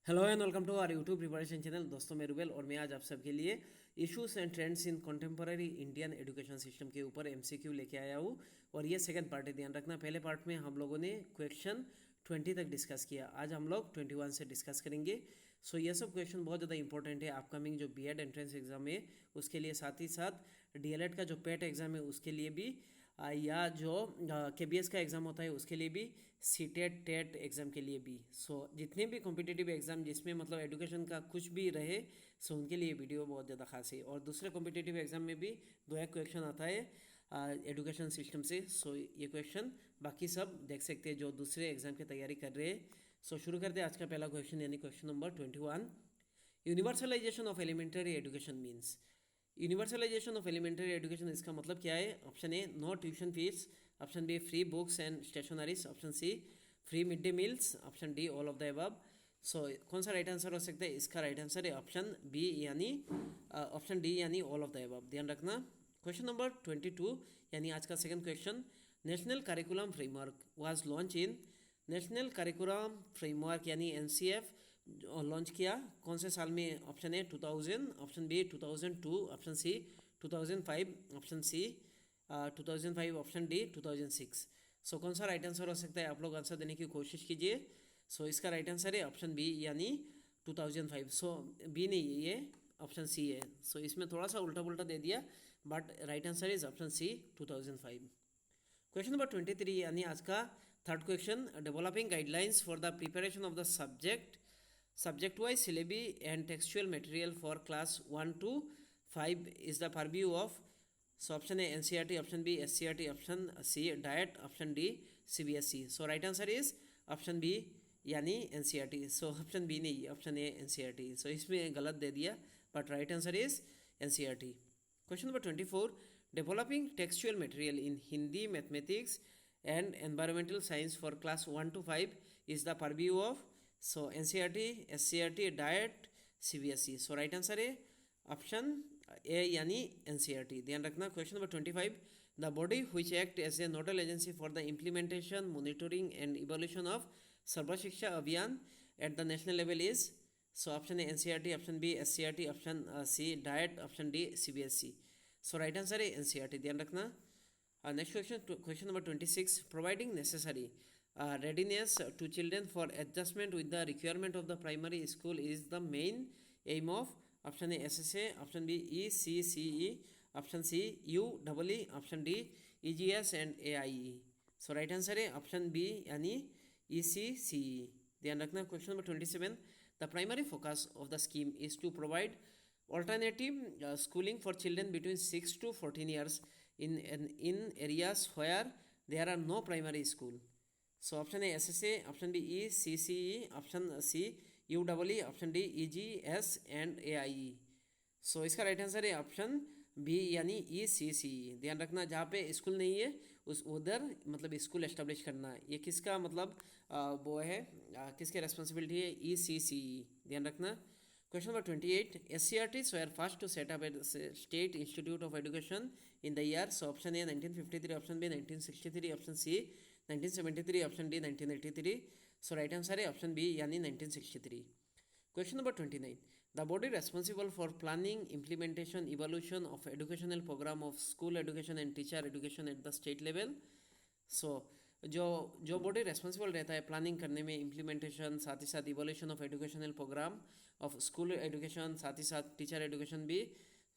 Hello and welcome to our YouTube preparation channel. दोस्तों मैं रुबेल और मैं आज आप सबके लिए issues and trends in contemporary Indian education system के ऊपर एमसीक्यू लेके आया हूँ। और ये सेकंड पार्ट है, ध्यान रखना। पहले पार्ट में हम लोगों ने क्वेश्चन 20 तक डिस्कस किया, आज हम लोग 21 से डिस्कस करेंगे। सो ये सब क्वेश्चन बहुत ज़्यादा इंपॉर्टेंट है अपकमिंग जो बीएड एंट्रेंस एग्जाम है उसके लिए, साथ ही साथ डीएलएड का जो पेट एग्जाम है उसके लिए भी, या जो केबीएस का एग्ज़ाम होता है उसके लिए भी, सीटेट टेट एग्ज़ाम के लिए भी। सो जितने भी कॉम्पिटिटिव एग्ज़ाम जिसमें मतलब एजुकेशन का कुछ भी रहे, सो उनके लिए वीडियो बहुत ज़्यादा खास है। और दूसरे कॉम्पिटिटिव एग्ज़ाम में भी दो एक क्वेश्चन आता है एजुकेशन सिस्टम से। सो ये क्वेश्चन बाकी सब देख सकते हैं जो दूसरे एग्ज़ाम की तैयारी कर रहे हैं। सो शुरू करते हैं आज का पहला क्वेश्चन, यानी question number 21। Universalisation of elementary education means. Universalisation of elementary education, इसका मतलब क्या है? Option A no tuition fees, option B free books and stationeries, option C free mid day meals, option D all of the above. So कौन सा right answer हो सकता है? इसका राइट आंसर है ऑप्शन बी, यानी ऑप्शन डी, यानी all of the above. ध्यान रखना। क्वेश्चन नंबर 22, यानी आज का second question. National curriculum framework was launch in. National curriculum framework यानी एनसीएफ लॉन्च किया कौन से साल में? Option A 2000, option B 2002, option C 2005, option C 2005, option D 2006। So कौन सा राइट आंसर हो सकता है? आप लोग आंसर देने की कोशिश कीजिए। सो इसका राइट आंसर है ऑप्शन बी, यानी 2005। सो बी नहीं है, ये ऑप्शन सी है। सो इसमें थोड़ा सा उल्टा पुल्टा दे दिया, but right answer is option C 2005। Question number 23, यानी आज का third question. Developing guidelines for the preparation of the subject wise syllabi and textual material for class 1 to 5 is the purview of, so option A NCERT, option B SCERT, option C diet, option D CBSE। so right answer is option B, यानी NCERT। so option B नहीं, option A NCERT। so इसमें गलत दे दिया, but right answer is NCERT। question number 24, developing textual material in Hindi, mathematics and environmental science for class 1 to 5 is the purview of, so NCERT, SCERT, DIET, CBSE। So right answer है option A, यानी NCERT। ध्यान रखना। Question number 25, the body which act as a nodal agency for the implementation, monitoring and evaluation of Sarva Shiksha Abhiyan at the national level is. So option A NCERT, option B SCERT, option C DIET, option D CBSE। So right answer है NCERT। ध्यान रखना। Next question, question number 26, providing necessary readiness to children for adjustment with the requirement of the primary school is the main aim of, option A SSA, option B ECCE, option C UEE, option D EGS and AIE। so right answer है option B, यानी ECCE। ध्यान रखना। Question number 27, the primary focus of the scheme is to provide alternative schooling for children between 6 to 14 years in areas where there are no primary school। So option A SSA, option B ECCE, option C UEE, option D EGS and AIE। So इसका right answer है option B, यानी ECCE। ध्यान रखना, जहाँ पे school नहीं है उस उधर मतलब स्कूल एस्टेब्लिश करना, ये किसका मतलब वो है, किसके रेस्पॉन्सिबिलिटी है? ECCE। ध्यान रखना। Question number 28, SCERTs were first to set up a state institute of education in the year। so option A 1953, option B 1963, option C 1973, option D 1983। So right answer है ऑप्शन बी, यानी 1963। Question number 29, the body responsible for planning, implementation, evaluation of educational programme of school education and teacher education at the state level. So जो body responsible रहता है planning करने में, implementation, साथ ही साथ evolution of educational programme of school education, साथ ही साथ टीचर एजुकेशन भी,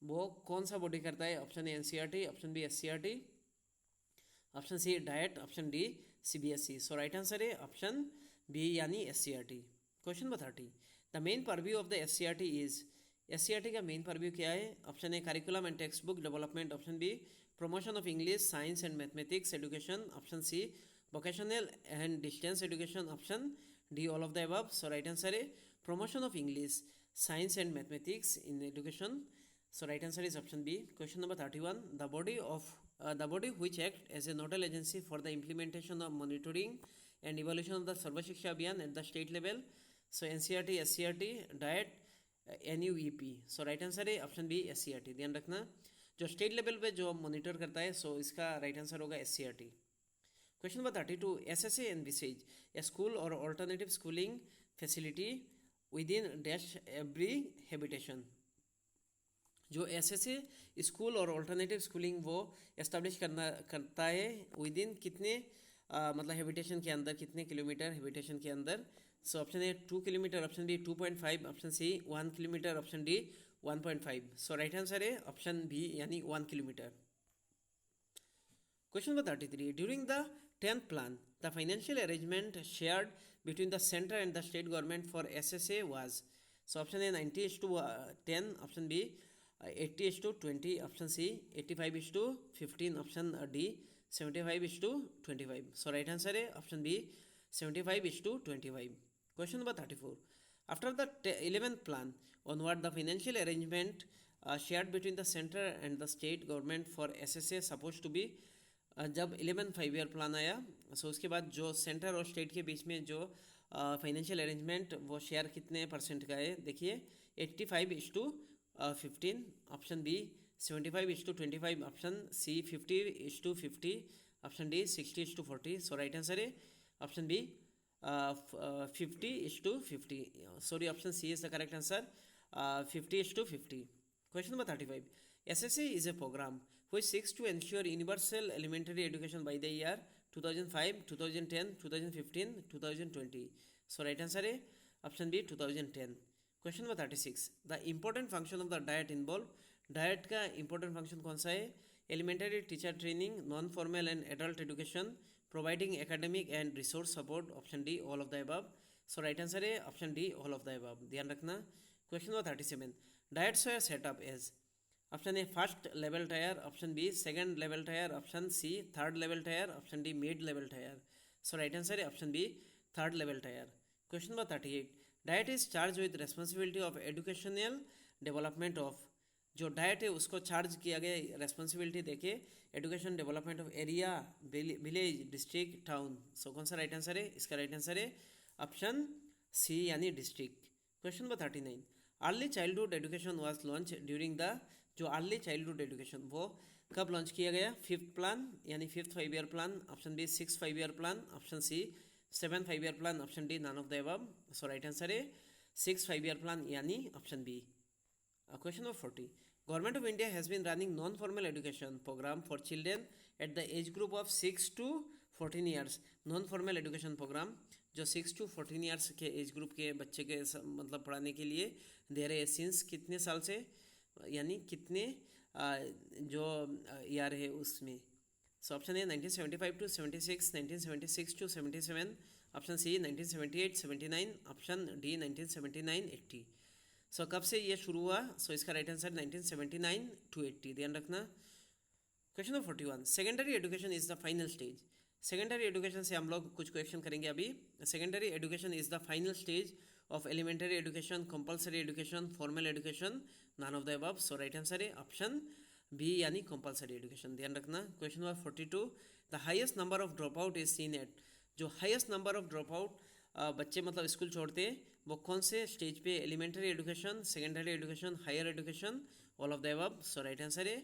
वो कौन सा बॉडी करता है? Option A NCERT, option B SCERT, option C DIET, option D CBSE। So right answer है ऑप्शन बी, यानी SCERT। Question number 30, the main purview of the SCERT is. SCERT का main purview क्या है? Option A curriculum and textbook development, option B promotion of English, science and mathematics education, option C vocational and distance education, option D all of the above. So right answer है promotion of English, science and mathematics in education. So right answer is option B. Question number 31, the body which act as a nodal agency for the implementation of monitoring and evaluation of the Sarva Shiksha Abhiyan at the state level, so NCERT, SCERT, DIET, NUEP। so right answer है option B SCERT। ध्यान रखना, जो state level पे जो monitor करता है, सो इसका right answer होगा SCERT। Question number 32, SSA envisage a school or alternative schooling facility with in dash every habitation. जो एसएसए स्कूल और ऑल्टरनेटिव स्कूलिंग वो एस्टेब्लिश करता है विद इन कितने मतलब हैबिटेशन के अंदर, कितने किलोमीटर हैबिटेशन के अंदर। So option A 2 kilometre, option B 2.5, option C 1 kilometre, option D 1.5। So right answer है ऑप्शन बी यानी 1 kilometre. Question number 33. During the 10th plan, the financial arrangement shared between the center and the state government for SSA was. So option A 90:10, option B 80:20, option C 85:15, option D 75:25. So right answer is option B 75:25. Question number 34. After the 11th plan, onward the financial arrangement shared between the center and the state government for SSA supposed to be, जब 11 5 year plan आया सो उसके बाद जो centre और state के बीच में जो फाइनेंशियल अरेंजमेंट वो शेयर कितने परसेंट का है, देखिए 85:15, option B 75:25, option C 50:50, option D 60:40। So right answer है option B 50:50, sorry option C is the correct answer, 50:50। Question number 35. SSA is a program which seeks to ensure universal elementary education by the year 2005, 2010, 2015, 2020. So right answer is option B 2010. Question number 36. The important function of the diet involved. Diet का important function कौन सा है? Elementary teacher training, non-formal and adult education, providing academic and resource support. Option D all of the above. So right answer है option D all of the above. ध्यान रखना. Question number 37. Diets were set up as option A first level tier, option B second level tier, option C third level tier, option D mid level tier. So right answer is option B third level tier. Question number 38. Diet is charged with responsibility of educational development of. जो DIET है उसको charge किया गया responsibility देके education development of area, village, district, town. So कौन सा right answer है? इसका राइट आंसर है ऑप्शन सी यानी district. Question number 39. Early childhood education was launch during the, जो अर्ली चाइल्डहुड एजुकेशन वो कब लॉन्च किया गया? 5th प्लान यानी 5th 5 year plan, option B 6th 5 year plan, option C 7th 5 year plan, option D none of the above. So right answer है 6th 5 year plan यानी option B. Question number 40. Government of India has been running non-formal education program for children at the age group of 6 to 14 years. Non-formal education program जो 6 to 14 years के age group के बच्चे के मतलब पढ़ाने के लिए दे रहे हैं सिंस कितने साल से, यानी कितने जो ईयर है उसमें। So option A 1975 to 76, 1976 to 77, option C 1978 79, option D 1979 80। So कब से ये शुरू हुआ? सो इसका राइट आंसर 1979 to 80, ध्यान रखना। Question number 41. Secondary education is the final stage. Secondary education से हम लोग कुछ क्वेश्चन करेंगे अभी। Secondary education is the final stage of elementary education, compulsory education, formal education, none of the above. So right answer है option B यानी compulsory education, ध्यान रखना। Question number 42. The highest number of drop out is seen at, जो highest number of drop out बच्चे मतलब school छोड़ते हैं वो कौन से स्टेज पे? Elementary education, secondary education, higher education, all of the above. So right answer है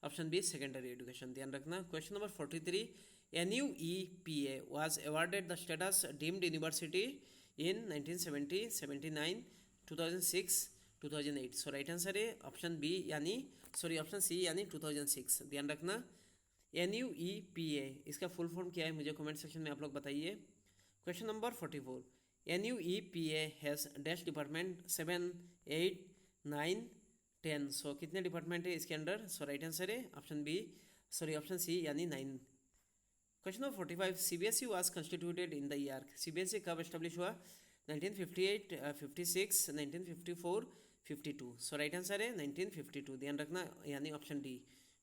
ऑप्शन बी सेकेंडरी एजुकेशन, ध्यान रखना। Question number 43. NUEPA was awarded the status deemed university in 1970, 79, 2006, 2008. So right answer है option B यानी sorry option C यानी 2006, ध्यान रखना। NUEPA इसका full form क्या है मुझे कमेंट सेक्शन में आप लोग बताइए। Question number 44. NUEPA has dash department 7, 8, 9, 10। So कितने डिपार्टमेंट है इसके अंडर? सो राइट आंसर है option B sorry option C यानी 9। Question number 45. CBSE was constituted in the year. CBSE कब एस्टेब्लिश हुआ? 1958, 56, 1954, 52। सो राइट आंसर है 1952, ध्यान रखना यानी option D.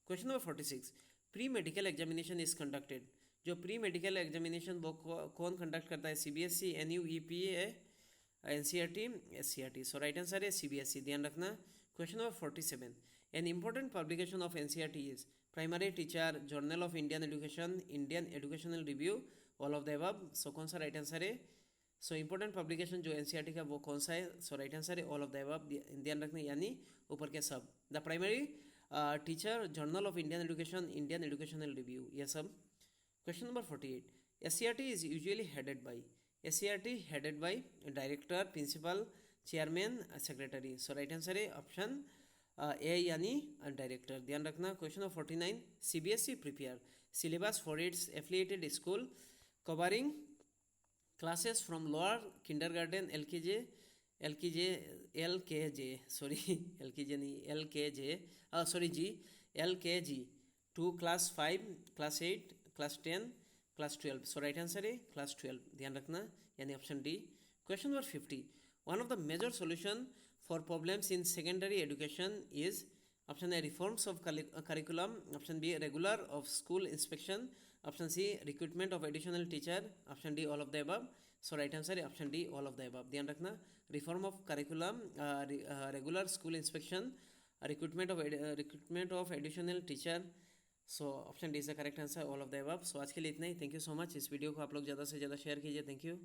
Question number 46. Pre medical examination is conducted, जो प्री मेडिकल एग्जामिनेशन वो कौन कंडक्ट करता है? CBSE, NUEPA, NCERT, SCERT। So right answer है CBSE, ध्यान रखना। Question number 47. An important publication of NCERT is primary teacher, journal of Indian education, Indian educational review, all of the above. So कौन सा right answer है? So important publication जो NCERT का वो कौन सा है? सो राइट आंसर है ऑल ऑफ द अबव, ध्यान रखना यानी ऊपर के सब। The primary teacher, journal of Indian education, Indian educational review, ये सब। Question number 48. SCERT is usually headed by, SCERT headed by director, principal, chairman, secretary. So right answer है option A यानी डायरेक्टर। ध्यान रखना। Question number 49, CBSE prepare syllabus for its affiliated school covering classes from lower kindergarten LKG to class 5, class 8, class 10, class 12। So right answer है class 12। ध्यान रखना, यानी option D. Question number 50, one of the major solution for problems in secondary education is option A reforms of curriculum, option B regular of school inspection, option C recruitment of additional teacher, option D all of the above. So right answer है option D all of the above. ध्यान रखना, reform of curriculum, regular school inspection, recruitment of additional teacher. So option D is the correct answer, all of the above. So आज के लिए इतना ही। Thank you so much. इस video को आप लोग ज़्यादा से ज़्यादा शेयर कीजिए। Thank you.